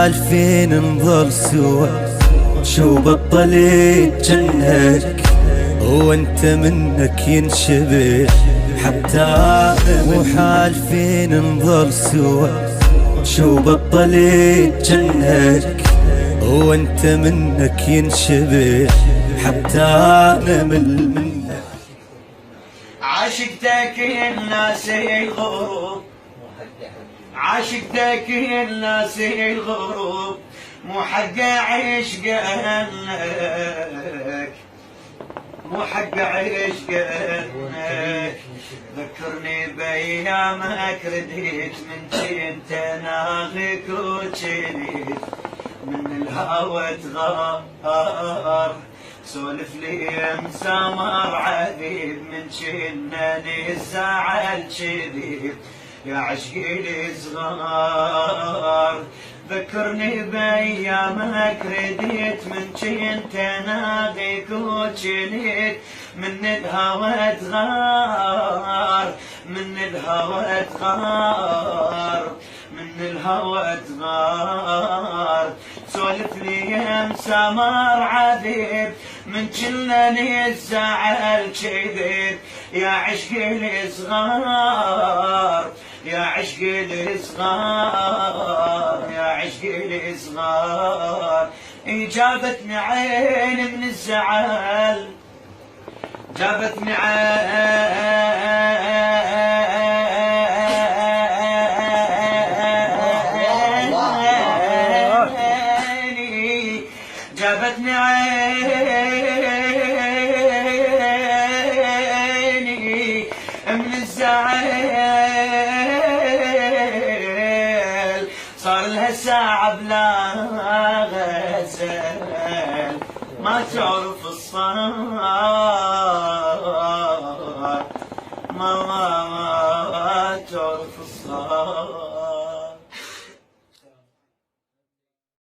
ومحالفين نظل سوا، شو بطلت جنك وانت منك ينشبه حتى وحالفين نظل سوا، شو بطلت جنك وانت منك ينشبه حتى نمل منك. عاشقتك الناس الغروب، عاشقتك الناس الغروب، مو حق عشقك، مو حق عشقك. ذكرني بايامك رديت من كنت ناغيك وجريت من الهوى تغار، سولف لي مسامر عذيب من جناني الزعل شديد يا عشقي الصغار. ذكرني بايامك رديت من جنت ناغيك وجنيت من الهوى تغار، من الهوى تغار، من الهوى تغار. سولف لي مسامر عذيب من جناني الزعل شديد يا عشقي الصغار، يا عشقي الصغار، يا عشقي الصغار. جابتني عين من الزعل، جابتني عيني، جابتني عيني من الزعل. صار لها ساعة بلا غزل ما تعرف الصار.